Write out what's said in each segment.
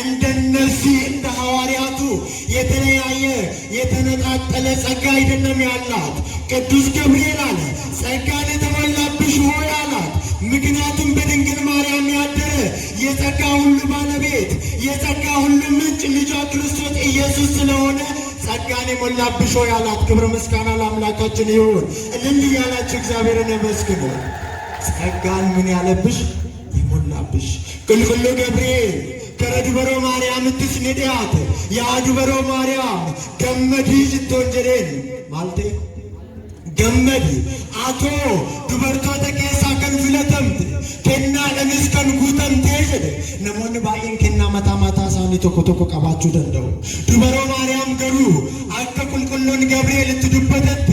እንደነዚህ እንደ ሐዋርያቱ የተለያየ የተነጣጠለ ጸጋ አይደለም ያላት። ቅዱስ ገብርኤል አለ ጸጋን የተሞላብሽ ሆይ አላት። ምክንያቱም በድንግል ማርያም ያደረ የጸጋ ሁሉ ባለቤት የጸጋ ሁሉ ምንጭ ልጇ ክርስቶስ ኢየሱስ ስለሆነ ጸጋን የሞላብሽ ሆይ አላት። ክብር ምስጋና ለአምላካችን ይሁን። እልል እያላችሁ እግዚአብሔርን ያመስግኑ። ጸጋን ምን ያለብሽ? የሞላብሽ። ቅልቅሉ ገብርኤል ከረድበሮ ማርያም ትስንዲያት የአድበሮ ማርያም ገመዲ ስትወንጀሬን ማልቴ ገመዲ አቶ ዱበርቶተ ኬሳ ከን ፍለተምት ከና ለምስከን ጉተምቴ ጀደ ነሞን ባይን ከና ማታ ማታ ሳኒ ቶኮ ቶኮ ቀባችሁ ደንደው ዱበሮ ማርያም ገሩ አከ ቁልቁሎን ገብርኤል ትዱበተት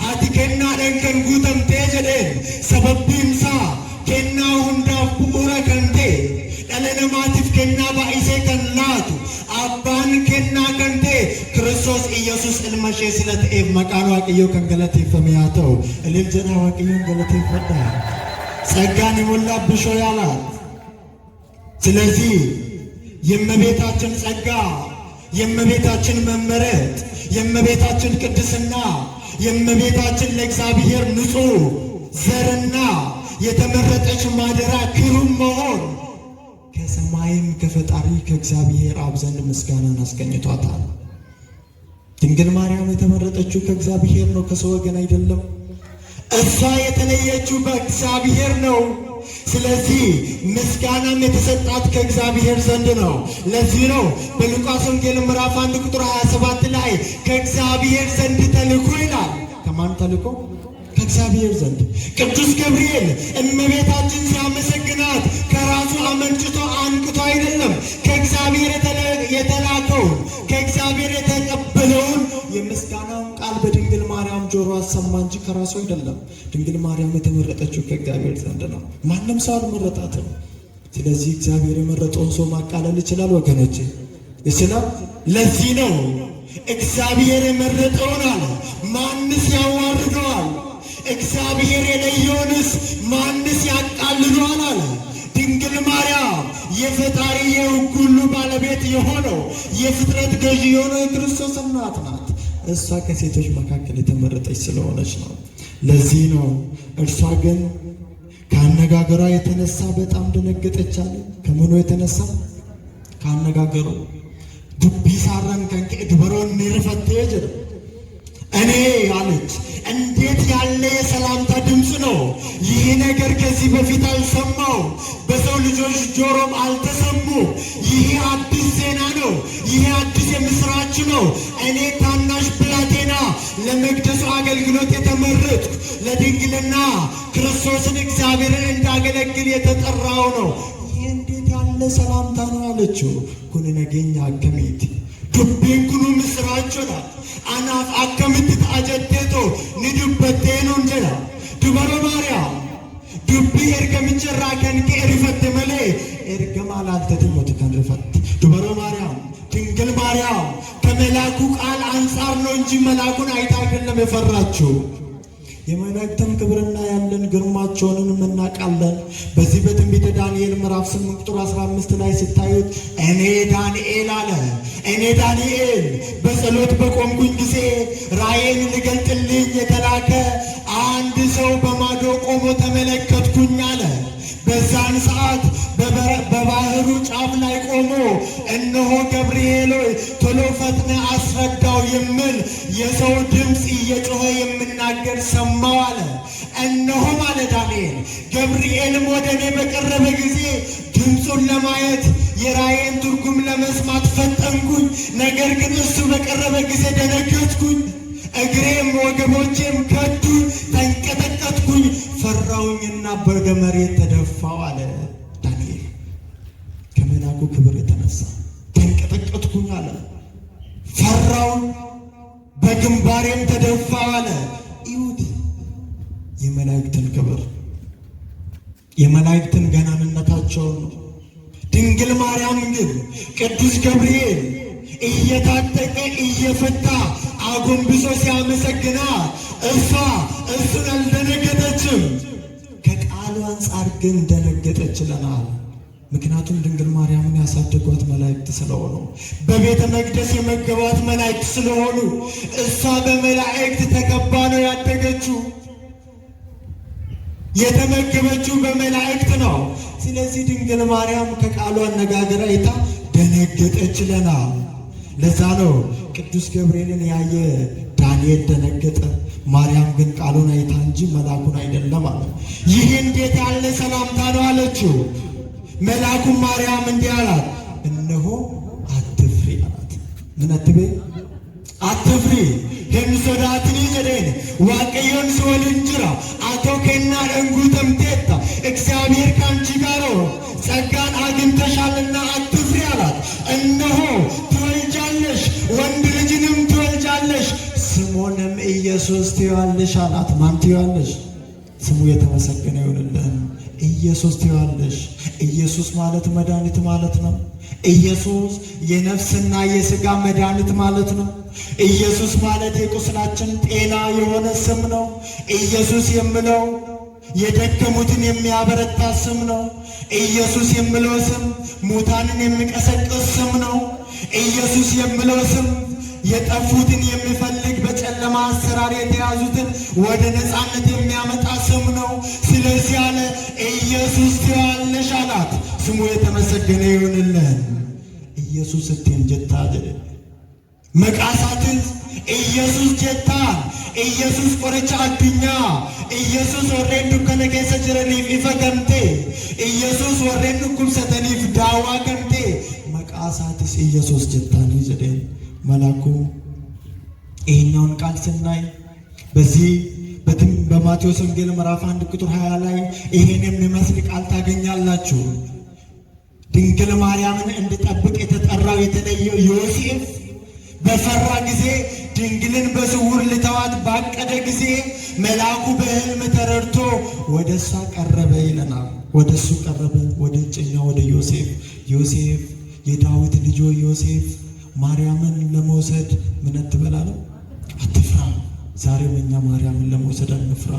አቲ ከና ለንከን ጉተምቴ ጀደ ሰበብንሳ ከና ሁንዳ ቡራ ከንቴ ለለማቲፍ ከና ባይሴ ከናቱ አባን ከና ከንቴ ክርስቶስ ኢየሱስ እልመሼ ስለት ኤፍ መቃኑ አቅዮ ከንገለት ይፈሚያተው እልልጀና ዋቅዮ ከንገለት ይፈዳ ጸጋን የሞላብሽ ያላት። ስለዚህ የእመቤታችን ጸጋ የእመቤታችን መመረጥ የእመቤታችን ቅድስና የእመቤታችን ለእግዚአብሔር ንጹሕ ዘርና የተመረጠች ማደራ ክሩም መሆን ከሰማይም ከፈጣሪ ከእግዚአብሔር አብ ዘንድ ምስጋናን አስገኝቷታል። ድንግል ማርያም የተመረጠችው ከእግዚአብሔር ነው፣ ከሰው ወገን አይደለም። እሷ የተለየችው በእግዚአብሔር ነው። ስለዚህ ምስጋናም የተሰጣት ከእግዚአብሔር ዘንድ ነው። ለዚህ ነው በሉቃስ ወንጌል ምዕራፍ 1 ቁጥር 27 ላይ ከእግዚአብሔር ዘንድ ተልኮ ይላል። ከማን ተልኮ? ከእግዚአብሔር ዘንድ። ቅዱስ ገብርኤል እመቤታችን ሲያመሰግናት ከራሱ አመንጭቶ አንቅቶ አይደለም፣ ከእግዚአብሔር የተላከውን ከእግዚአብሔር የተቀበለውን የምስጋናውን ቃል በድንግል ማርያም ጆሮ አሰማ እንጂ ከራሱ አይደለም። ድንግል ማርያም የተመረጠችው ከእግዚአብሔር ዘንድ ነው። ማንም ሰው አልመረጣትም። ስለዚህ እግዚአብሔር የመረጠውን ሰው ማቃለል ይችላል ወገኖቼ? ይችላል። ለዚህ ነው እግዚአብሔር የመረጠውን አለ ማንስ ያዋርደዋል? እግዚአብሔር የለየውንስ ማንስ ያቃልሏል አለ። ድንግል ማርያም የፈጣሪ የሕግ ሁሉ ባለቤት የሆነው የፍጥረት ገዢ የሆነው የክርስቶስ እናት ናት። እሷ ከሴቶች መካከል የተመረጠች ስለሆነች ነው። ለዚህ ነው እርሷ ግን ከአነጋገሯ የተነሳ በጣም ደነገጠች አለ። ከምኑ የተነሳ? ከአነጋገሩ ዱቢ ሳረን ከንቄ ድበሮን ንርፈት ጀር እኔ አለች እንዴት ያለ የሰላምታ ድምፅ ነው! ይህ ነገር ከዚህ በፊት አልሰማው፣ በሰው ልጆች ጆሮም አልተሰሙ። ይህ አዲስ ዜና ነው። ይህ አዲስ የምስራች ነው። እኔ ታናሽ ብላቴና ለመቅደሱ አገልግሎት የተመረጥኩ ለድንግልና ክርስቶስን እግዚአብሔርን እንዳገለግል የተጠራው ነው። ይህ እንዴት ያለ ሰላምታ ነው አለችው። ኩን ነገኛ አከሚት ዱቤን ኩኑ ምስራችና አናፍ አከምት ታጀቴቶ ንዱበቴኑ እንጀራ ዱበሮ ማርያም ዱቢ ኤርገምንጀራ ከንቄ ሪፈት መሌ ኤርገማል አልተትሞት ከንሪፈት ዱበሮ ማርያም ድንግል ማርያም ከመላኩ ቃል አንጻር ነው እንጂ መላኩን አይታ አይደለም የፈራችው። የመላእክትን ክብርና ያለን ግርማቸውንም እናውቃለን። በዚህ በትንቢተ ዳንኤል ምዕራፍ 8 ቁጥር 15 ላይ ስታዩት እኔ ዳንኤል አለ እኔ ዳንኤል በጸሎት በቆምኩኝ ጊዜ ራእይን ሊገልጥልኝ የተላከ አንድ ሰው በማዶ ቆሞ ተመለከትኩኝ አለ። በዛን ሰዓት በባህሩ ጫፍ ላይ ቆሞ እነሆ ገብርኤል ሆይ ቶሎ ፈጥነ አስረዳው የሚል የሰው ድምፅ እየጮኸ የምናገር ሰማው አለ። እነሆ አለ ዳንኤል ገብርኤልም ወደ እኔ በቀረበ ጊዜ ድምፁን ለማየት የራእይን ትርጉም ለመስማት ፈጠንኩኝ። ነገር ግን እሱ በቀረበ ጊዜ ደነገጥኩኝ፣ እግሬም ወገቦቼም ከዱኝ፣ ተንቀጠቀጥኩኝ፣ ፈራውኝና ወደ መሬት ተደፋው አለ ዳንኤል። ከመላኩ ክብር የተነሳ ተንቀጠቀጥኩኝ አለ፣ ፈራውን፣ በግንባሬም ተደፋው አለ። ይሁት የመላእክትን ክብር የመላእክትን ገናንነታቸውን ነው። ድንግል ማርያም ግን ቅዱስ ገብርኤል እየታጠቀ እየፈታ አጎንብሶ ሲያመሰግና እሱን አልደነገጠችም። ከቃሉ አንጻር ግን ደነገጠች ይለናል። ምክንያቱም ድንግል ማርያምን ያሳደጓት መላእክት ስለሆኑ፣ በቤተ መቅደስ የመገቧት መላእክት ስለሆኑ፣ እሷ በመላእክት ተከባ ነው ያደገችው። የተመገበችው በመላእክት ነው። ስለዚህ ድንግል ማርያም ከቃሉ አነጋገር አይታ ደነገጠች ይለናል። ለዛ ነው ቅዱስ ገብርኤልን ያየ ዳንኤል ደነገጠ፣ ማርያም ግን ቃሉን አይታ እንጂ መልአኩን አይደለም አለ። ይህ እንዴት ያለ ሰላምታ ነው አለችው። መልአኩም ማርያም እንዲህ አላት፣ እነሆ አትፍሪ አላት። ምን አትበይ? አትፍሪ። ሄምሶዳትኒ ጀደን ዋቀዮን ሶልንጅራ አቶ ከና እንጉ ተምቴታ እግዚአብሔር ካንቺ ጋር ጸጋን አግኝተሻልና አትፍሪ አላት። እነሆ ትወልጃለሽ፣ ወንድ ልጅንም ትወልጃለሽ፣ ስሙንም ኢየሱስ ትይዋለሽ አላት። ማን ትይዋለሽ? ስሙ የተመሰገነ ይሁንልን። ኢየሱስ ትይዋለሽ። ኢየሱስ ማለት መድኃኒት ማለት ነው። ኢየሱስ የነፍስና የሥጋ መድኃኒት ማለት ነው። ኢየሱስ ማለት የቁስላችን ጤና የሆነ ስም ነው። ኢየሱስ የምለው የደከሙትን የሚያበረታ ስም ነው። ኢየሱስ የምለው ስም ሙታንን የሚቀሰቅስ ስም ነው። ኢየሱስ የምለው ስም የጠፉትን የሚፈልግ በጨለማ አሰራር የተያዙትን ወደ ነፃነት የሚያመጣ ስም ነው። ስለዚህ አለ ኢየሱስ ትይዋለሽ አላት። ስሙ የተመሰገነ ይሁንልን። ኢየሱስ እቴንጀታ ጀደ መቃሳትን ኢየሱስ ጀታን ኢየሱስ ቆረቻ አድኛ ኢየሱስ ወሬን ዱከነ ኬሰ ጅረኒፍ ኢፈ ገምቴ ኢየሱስ ወሬን ዱኩምሰተኒፍ ዳዋ ገምቴ መቃሳትስ ኢየሱስ ጀታን ጀደ መላኩ ይህኛውን ቃል ስናይ በዚህ በማቴዎስ ወንጌል ምዕራፍ 1 ቁጥር 20 ላይ ይሄን የሚመስል ቃል ታገኛላችሁ። ድንግል ማርያምን እንድጠብቅ የተጠራው የተለየው ዮሴፍ በፈራ ጊዜ ድንግልን በስውር ልተዋት ባቀደ ጊዜ መልአኩ በሕልም ተረድቶ ወደ እሷ ቀረበ ይለናል። ወደ እሱ ቀረበ፣ ወደ እጮኛው ወደ ዮሴፍ። ዮሴፍ የዳዊት ልጅ ዮሴፍ ማርያምን ለመውሰድ ምን አትበላለው? አትፍራ። ዛሬም እኛ ማርያምን ለመውሰድ አንፍራ።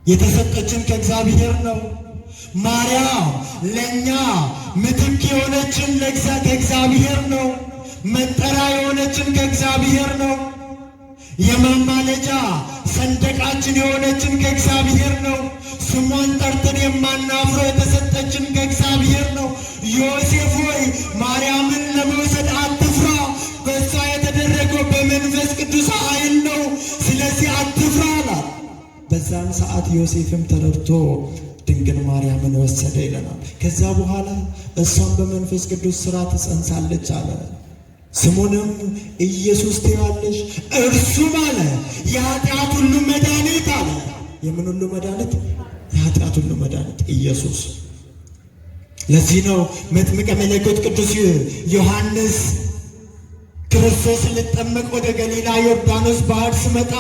የተሰጠችን ከእግዚአብሔር ነው። ማርያም ለእኛ ምትክ የሆነችን ከእግዚአብሔር ነው። መጠሪያ የሆነችን ከእግዚአብሔር ነው። የማማለጃ ሰንደቃችን የሆነችን ከእግዚአብሔር ነው። ስሟን ጠርተን የማናፍረው የተሰጠችን ከእግዚአብሔር ነው። ዮሴፍ ሆይ ማርያምን ለመውሰድ አትፍራ። በእሷ የተደረገው በመንፈስ ቅዱስ ኃይል ነው። ስለዚህ አትፍራ አላት። በዛም ሰዓት ዮሴፍም ተረድቶ ድንግል ማርያምን ወሰደ ይለናል። ከዛ በኋላ እሷም በመንፈስ ቅዱስ ሥራ ትጸንሳለች አለ። ስሙንም ኢየሱስ ትይዋለሽ፣ እርሱም አለ የኃጢአት ሁሉ መድኃኒት አለ። የምን ሁሉ መድኃኒት? የኃጢአት ሁሉ መድኃኒት ኢየሱስ። ለዚህ ነው መጥምቀ መለኮት ቅዱስ ዮሐንስ ክርስቶስን ልጠመቅ ወደ ገሊላ ዮርዳኖስ ባህር ስመጣ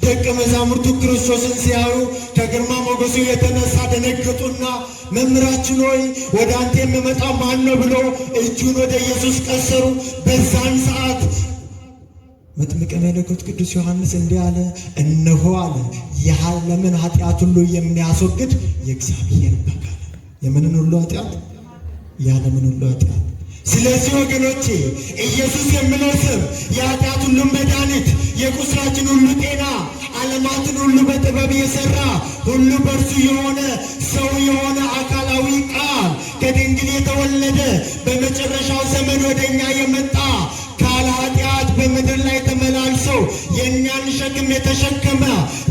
ደቀ መዛሙርቱ ክርስቶስን ሲያዩ ከግርማ ሞገሱ የተነሳ ደነገጡና መምህራችን ሆይ ወደ አንተ የሚመጣ ማን ነው ብሎ እጁን ወደ ኢየሱስ ቀሰሩ። በዛን ሰዓት መጥምቀ መለኮት ቅዱስ ዮሐንስ እንዲህ አለ፣ እነሆ አለ የዓለምን ኃጢአት ሁሉ የሚያስወግድ የእግዚአብሔር በግ አለ። የምንን ሁሉ ኃጢአት? የዓለምን ሁሉ ኃጢአት። ስለዚህ ወገኖቼ ኢየሱስ የሚለው ስም የኃጢአት ሁሉ መድኃኒት፣ የቁስላችን ሁሉ ጤና፣ ዓለማትን ሁሉ በጥበብ የሠራ ሁሉ በእርሱ የሆነ ሰው የሆነ አካላዊ ቃል ከድንግል የተወለደ በመጨረሻው ዘመን ወደ እኛ የመጣ ካለ ኃጢአት በምድር ላይ ተመላልሰው የእኛን ሸክም የተሸከመ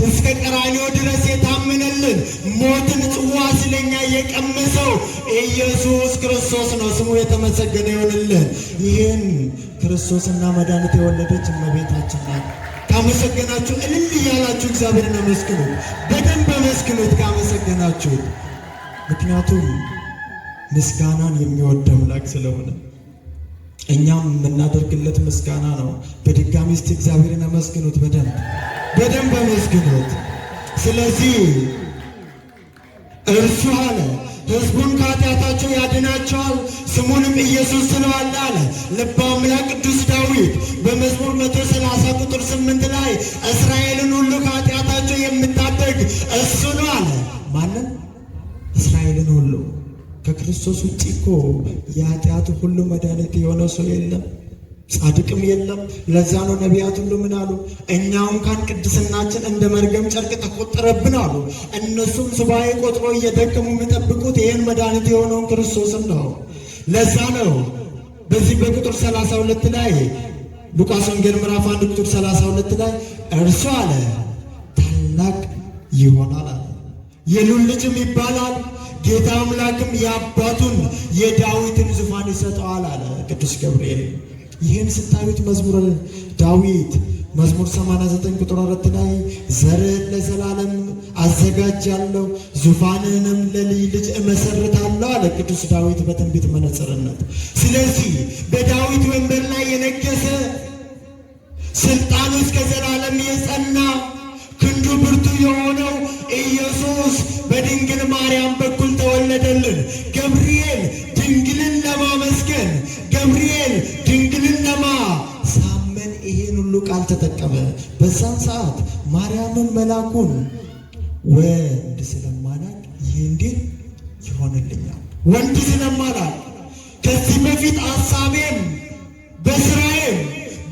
እስከ ቀራንዮ ድረስ የታመነልን ሞትን ጽዋ ስለኛ የቀመሰው ኢየሱስ ክርስቶስ ነው። ስሙ የተመሰገነ ይሁንልን። ይህን ክርስቶስና መድኃኒት የወለደች እመቤታችን ናት። ካመሰገናችሁ እልል እያላችሁ እግዚአብሔርን አመስግኑት። በደንብ አመስግኑት ካመሰገናችሁት። ምክንያቱም ምስጋናን የሚወድ አምላክ ስለሆነ እኛም የምናደርግለት ምስጋና ነው። በድጋሚ እስቲ እግዚአብሔርን አመስግኑት። በደንብ አመስግኑት። ስለዚህ እርሱ አለ ሕዝቡን ከኃጢአታቸው ያድናቸዋል፣ ስሙንም ኢየሱስ ስለዋለ አለ ልበ አምላክ ቅዱስ ዳዊት በመዝሙር 130 ቁጥር 8 ላይ እስራኤልን ሁሉ ከኃጢአታቸው የምታደግ እሱ ነው አለ። ማንን? እስራኤልን ሁሉ ከክርስቶስ ከክርስቶስ ውጭ እኮ የኃጢአት ሁሉ መድኃኒት የሆነ ሰው የለም፣ ጻድቅም የለም። ለዛ ነው ነቢያት ሁሉ ምን አሉ? እኛውም ካን ቅድስናችን እንደ መርገም ጨርቅ ተቆጠረብን አሉ። እነሱም ሱባኤ ቆጥሮ እየደከሙ የሚጠብቁት ይህን መድኃኒት የሆነውን ክርስቶስን ነው። ለዛ ነው በዚህ በቁጥር 32 ላይ ሉቃስ ወንጌል ምዕራፍ 1 ቁጥር 32 ላይ እርሱ አለ ታላቅ ይሆናል አለ፣ የልዑል ልጅም ይባላል፣ ጌታ አምላክም የአባቱን የዳዊትን ዙፋን ይሰጠዋል አለ ቅዱስ ገብርኤል። ይህን ስታዩት መዝሙረ ዳዊት መዝሙር 89 ቁጥር 4 ላይ ዘርህን ለዘላለም አዘጋጃለሁ ዙፋንህንም ለልጅ ልጅ እመሰርታለሁ አለ ቅዱስ ዳዊት በትንቢት መነጽርነት። ስለዚህ በዳዊት ወንበር ላይ የነገሰ ስልጣኑ እስከ ዘላለም የጸና ክንዱ ብርቱ የሆነው ኢየሱስ በድንግል ማርያም በኩል ተወለደልን። ገብርኤል ድንግልን ለማመስገን፣ ገብርኤል ድንግልን ለማሳመን ይሄን ሁሉ ቃል ተጠቀመ። በዛን ሰዓት ማርያምን መላኩን ወንድ ስለማላቅ ይህ እንዴት ይሆንልኛል? ወንድ ስለማላቅ ከዚህ በፊት ሐሳቤም በስራዬም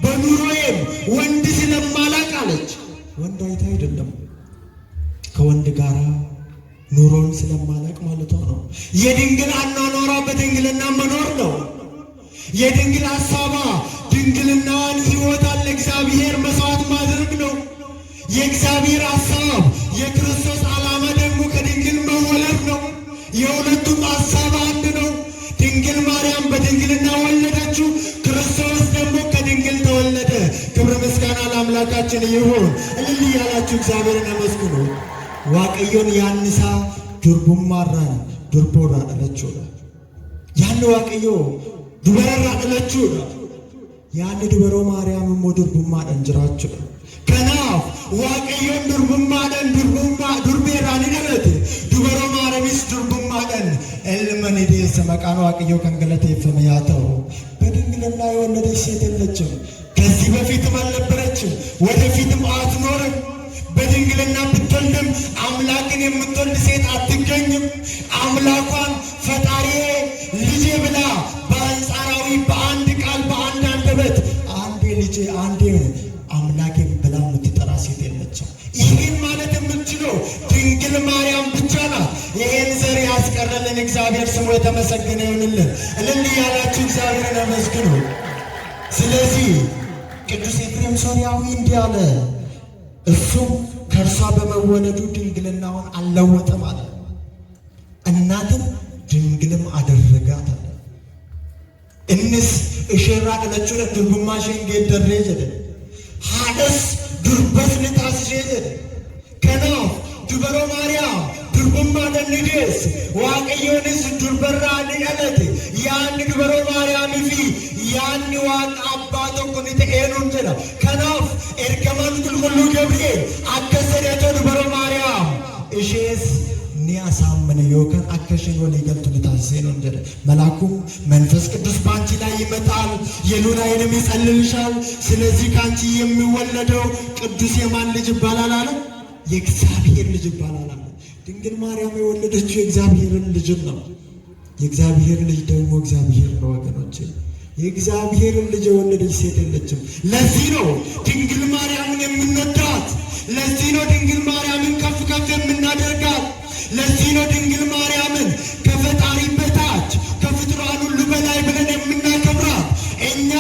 በኑሮዬም ወንድ ስለማላቅ አለች። ወንድ አይታ አይደለም፣ ከወንድ ጋር ኑሮን ስለማላቅ ማለት ነው። የድንግል አኗኗሯ በድንግልና መኖር ነው። የድንግል ሐሳቧ ድንግልናዋን ሕይወቷን ለእግዚአብሔር መስዋዕት ማድረግ ነው። የእግዚአብሔር ሐሳብ የክርስቶስ ዓላማ ደግሞ ከድንግል መወለድ ነው። የሁለቱም ሐሳብ አንድ ነው። ድንግል ማርያም በድንግልና ወለደችው፣ ክርስቶስ ደግሞ ከድንግል ተወለደ። ክብር ምስጋና ለአምላካችን ይሁን። እልል ያላችሁ እግዚአብሔርን አመስግኑ። ዋቀዮን ያንሳ ዱርቡማራን ዱርቦራ አለችው ያን ዋቀዮ ዱበራ አለችው ያን ዱበሮ ማርያም ሞ ዱርቡማ እንጅራችሁ ከናፍ ዋቀዮን ዱርቡማን ዱርቡማ ዱርቤራን ይደረት ዱበሮ ማርያምስ ዱርቡማን ኤልመን ዲስ መቃን ዋቀዮ ከንገለተ ይፈመያተው በድንግልና የወለደች ሴት የለችም። ከዚህ በፊትም አልነበረችም፣ ወደፊትም አትኖርም። በድንግልና ብትወልድም አምላክን የምትወልድ ሴት አትገኝም። አምላኳን ፈጣሪዬ ልጄ ብላ በአንጻራዊ በአንድ ቃል በአንድ አንደበት አንዴ ልጄ አንዴ አምላኬን ብላ የምትጠራ ሴት የለችም። ይህን ማለት የምትችለው ድንግል ማርያም ብቻ ናት። ይህን ዘር ያስቀረልን እግዚአብሔር ስሙ የተመሰገነ ይሁንልን። እልል ያላችሁ እግዚአብሔርን አመስግኑ። ስለዚህ ቅዱስ ኤፍሬም ሶርያዊ እንዲህ አለ፣ እሱም ከእርሷ በመወለዱ ድንግልናውን አልለወጠም አለ፣ እናትም ድንግልም አደረጋት አለ። እንስ እሸራ ቀለቹ ድርቡማ ሸንጌት ደሬ ጀደ ሀደስ ዱርበት ንታስ ጀደ ከናፍ ዱበሮ ማርያም ዱርቡማ ደንዴስ ዋቀዮንስ ዱርበራ ንቀለት ያን ዱበሮ ማርያም ፊ ያን ዋቅ አባቶ ኩኒተ ኤኑን ጀዳ ከናፍ ኤርገማን ኩልኩሉ ገብርኤል አከሰደቶ ዱበሮ ማርያም እሼስ ኒያሳመነ ዮከን አከሽን ወለ ይገልጡ ለታሰኑ እንደ መልአኩም መንፈስ ቅዱስ ባንቺ ላይ ይመጣል፣ የልዑል ኃይልም ይጸልልሻል። ስለዚህ ካንቺ የሚወለደው ቅዱስ የማን ልጅ ይባላል አለ? የእግዚአብሔር ልጅ ይባላል አለ። ድንግል ማርያም የወለደችው የእግዚአብሔርን ልጅ ነው። የእግዚአብሔር ልጅ ደግሞ እግዚአብሔር ነው ወገኖቼ። የእግዚአብሔርን ልጅ የወለደች ሴት የለችም። ለዚህ ነው ድንግል ማርያምን የምንወዳት። ለዚህ ነው ድንግል ማርያምን ከፍ ከፍ የምናደርጋት። ለዚህ ነው ድንግል ማርያምን ከፈጣሪ በታች ከፍጥሯን ሁሉ በላይ ብለን የምናከብራት። እኛ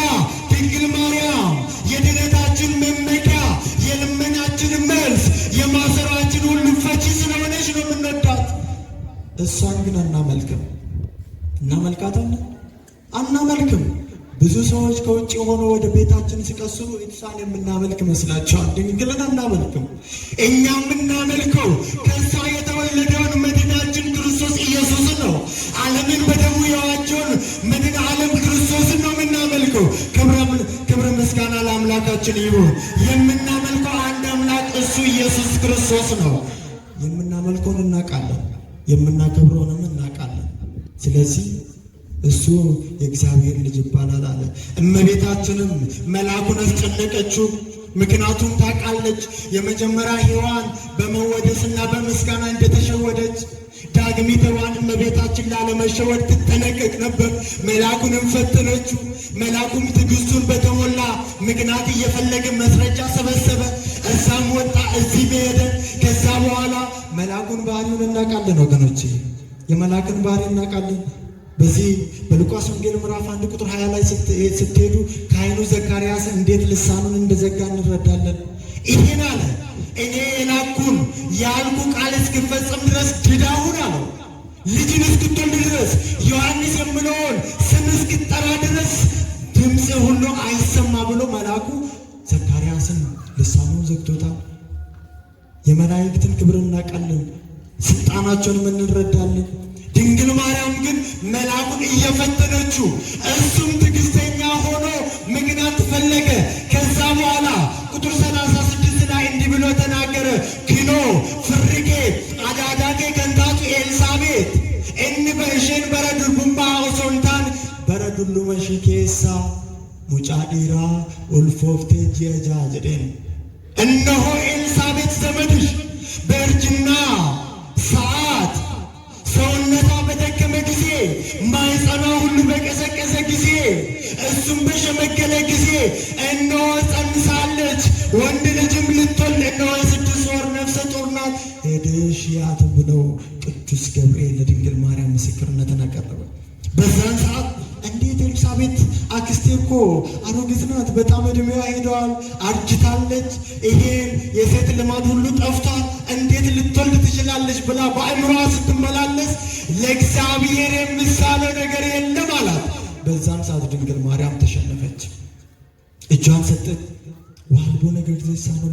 ድንግል ማርያም የድነታችን መመኪያ፣ የልመናችን መልስ፣ የማሰራችን ሁሉ ፈቺ ስለሆነች ነው የምንወዳት። እሷን ግን አናመልክም። እናመልካታለን? አናመልክም። ብዙ ሰዎች ከውጭ ሆኖ ወደ ቤታችን ሲቀሱ እሷን የምናመልክ መስላቸዋል። ድንግልን አናመልክም። እኛ የምናመልከው ከእሷ የተወለደውን መድናችን ክርስቶስ ኢየሱስን ነው። ዓለምን በደሙ የዋጀውን መድን ዓለም ክርስቶስን ነው የምናመልከው። ክብረ ምስጋና ለአምላካችን ይሁን። የምናመልከው አንድ አምላክ እሱ ኢየሱስ ክርስቶስ ነው። የምናመልከውን እናውቃለን፣ የምናከብረውንም እናውቃለን። ስለዚህ እሱ የእግዚአብሔር ልጅ ይባላል አለ። እመቤታችንም መልአኩን አስጨነቀችው። ምክንያቱም ታውቃለች የመጀመሪያ ሔዋን በመወደስና በምስጋና እንደተሸወደች፣ ዳግሚቷን እመቤታችን ላለመሸወድ ትጠነቀቅ ነበር። መልአኩንም ፈተነችው። መልአኩም ትዕግስቱን በተሞላ ምክንያት እየፈለገ መስረጃ ሰበሰበ። እዛም ወጣ፣ እዚህ ሄደ። ከዛ በኋላ መልአኩን ባህሪውን እናውቃለን ወገኖቼ፣ የመልአክን ባህሪ እናውቃለን። በዚህ በሉቃስ ወንጌል ምዕራፍ 1 ቁጥር 20 ላይ ስትሄዱ ካህኑ ዘካርያስ እንዴት ልሳኑን እንደዘጋ እንረዳለን። ይሄን አለ፣ እኔ የላኩን ያልኩ ቃል እስክፈጸም ድረስ ድዳሁን አለው። ልጅን እስክትወልድ ድረስ ዮሐንስ የምለውን ስም እስክጠራ ድረስ ድምፅ ሁሉ አይሰማ ብሎ መልአኩ ዘካርያስን ልሳኑን ዘግቶታል። የመላእክትን ክብር እናውቃለን፣ ስልጣናቸውንም እንረዳለን። ድንግል ማርያም ግን መልአኩን እየፈተነችው እሱም ትዕግስተኛ ሆኖ ምክንያት ፈለገ። ከዛ በኋላ ቁጥር 36 ላይ እንዲህ ብሎ ተናገረ። ክኖ ፍርጌ አዳዳጌ ገንታቱ ኤልሳቤጥ እኒ በእሽን በረዱልቡምባ ኦሶንታን በረዱሉ መሽኬሳ ሙጫ ዲራ ኡልፎፍቴ ጂያጃ ጀዴን እነሆ ኤልሳቤጥ ዘመድሽ በእርጅና ሰዓት ሰውነቷ በደከመ ጊዜ ማኅፀኗ ሁሉ በቀዘቀዘ ጊዜ እሱም በሸመገለ ጊዜ እነሆ ጸንሳለች፣ ወንድ ልጅም ልትወልድ እነሆ 6 ወር ነፍሰ ጡር ናት፣ ሄደሽ ያት ብለው ቅዱስ ገብርኤል ለድንግል ማርያም ምስክርነትን አቀረበ። በዛን ሰዓት እንዴት ኤልሳቤጥ አክስቴ እኮ አሮጊት ናት፣ በጣም ዕድሜዋ ሄደዋል፣ አርጅታለች፣ ይሄን የሴት ልማድ ሁሉ ጠፍቷል፣ እንዴት ልትወልድ ትችላለች ብላ በአእምሮዋ ስትመላለስ ለእግዚአብሔር የሚሳነው ነገር የለም አላት። በዛን ሰዓት ድንግል ማርያም ተሸነፈች፣ እጇን ሰጠች። ዋልቦ ነገር ዘይሳነው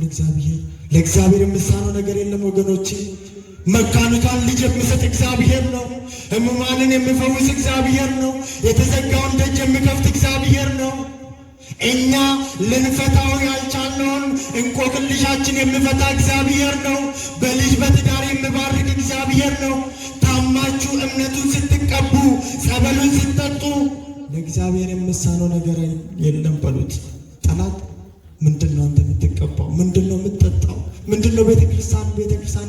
ለእግዚአብሔር የሚሳነው ነገር የለም ወገኖቼ። መካኑታን ልጅ የሚሰጥ እግዚአብሔር ነው። ሕሙማንን የሚፈውስ እግዚአብሔር ነው። የተዘጋውን ደጅ የሚከፍት እግዚአብሔር ነው። እኛ ልንፈታው ያልቻልነውን እንቆቅልሻችን የሚፈታ እግዚአብሔር ነው። በልጅ በትዳር የሚባርክ እግዚአብሔር ነው። ታማችሁ እምነቱን ስትቀቡ፣ ጸበሉን ስትጠጡ ለእግዚአብሔር የሚሳነው ነገር የለም በሉት። ጠላት ምንድን ነው አንተ የምትቀባው? ምንድን ነው የምትጠጣው? ምንድን ነው ቤተክርስቲያን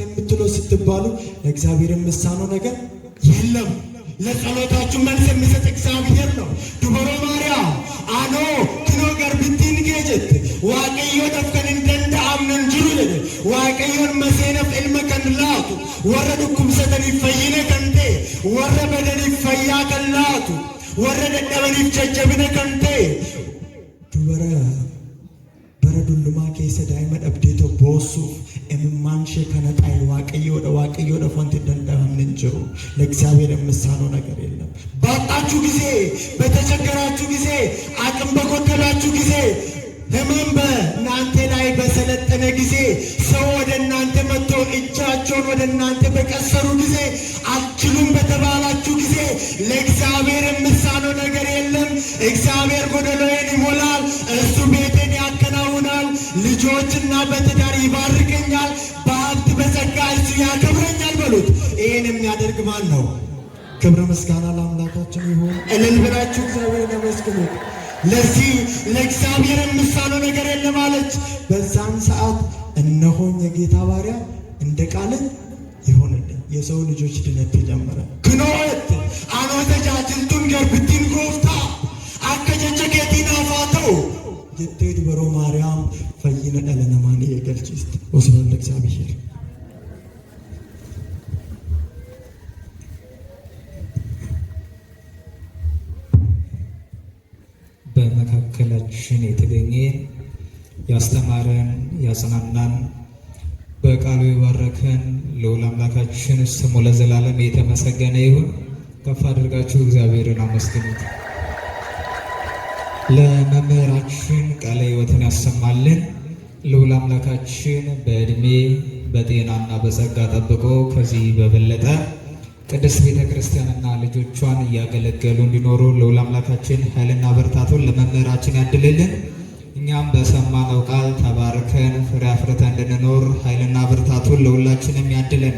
የምትለው ስትባሉ ለእግዚአብሔር የሚሳነው ነገር የለም። ለጸሎታችሁ መልስ የሚሰጥ እግዚአብሔር ነው። ዱበሮ ማርያም አኖ ክኖ ገርብቲን ጌጀት ዋቀዮ ደፍከን እንደንደ አምነን ጅሩ ጀደ ዋቀዮን መሴነፍ ዕልመ ከንላቱ ወረ ዱኩምሰተን ይፈይነ ከንቴ ወረ በደን ይፈያ ከላቱ ወረ ደደበን ይጀጀብነ ከንቴ ዱበረ በረዱልማ ኬሰ ዳይመ ደብዴቶ ቦሱፍ እምማንሼ ከነጣይ ዋቀዮ ደፎንት ደንዳምን እንጅሩ ለእግዚአብሔር የምሳነው ነገር የለም። ባጣችሁ ጊዜ፣ በተቸገራችሁ ጊዜ፣ አቅም በጎደላችሁ ጊዜ፣ ሕመም በእናንተ ላይ በሰለጠነ ጊዜ፣ ሰው ወደ እናንተ መጥቶ እጃቸውን ወደ እናንተ በቀሰሩ ጊዜ፣ አትችሉም በተባላችሁ ጊዜ ለእግዚአብሔር የምሳነው ነገር የለም። እግዚአብሔር ጎደሎዬን ይሞላል፣ እሱ ቤቴን ያከናውናል፣ ልጆችና በትዳር ይባርከኛል፣ በሀብት በጸጋ እሱ ያከብረኛል በሉት። ይህን የሚያደርግ ማን ነው? ክብረ ምስጋና ለአምላካችን ይሁን። እልል ብላችሁ እግዚአብሔርን አመስግኑት። ለዚህ ለእግዚአብሔር የሚሳነው ነገር የለም አለች። በዛን ሰዓት እነሆኝ የጌታ ባሪያ እንደ ቃልህ ይሆንልኝ። የሰው ልጆች ድነት ተጀመረ። ክኖት አኖተጃጅልቱን ገርብቲን ጎፍታ አከጀቸ ጌቲን አፋተው ጀቴድ በሮ ማርያም ፈይነ ደለነማን የገልጭስት ወስብሐት ለእግዚአብሔር። በመካከላችን የተገኘ ያስተማረን ያጽናናን በቃሉ የባረከን ልዑል አምላካችን ስሙ ለዘላለም የተመሰገነ ይሁን። ከፍ አድርጋችሁ እግዚአብሔርን አመስግኑት። ለመምህራችን ቃለ ሕይወትን ያሰማልን። ልዑል አምላካችን በዕድሜ በጤናና በጸጋ ጠብቆ ከዚህ በበለጠ ቅድስት ቤተ ክርስቲያንና ልጆቿን እያገለገሉ እንዲኖሩ ልዑል አምላካችን ኃይልና ብርታቱን ለመምህራችን ያድልልን። እኛም በሰማነው ቃል ተባርከን ፍሬ አፍርተን እንድንኖር ኃይልና ብርታቱን ለሁላችንም ያድለን።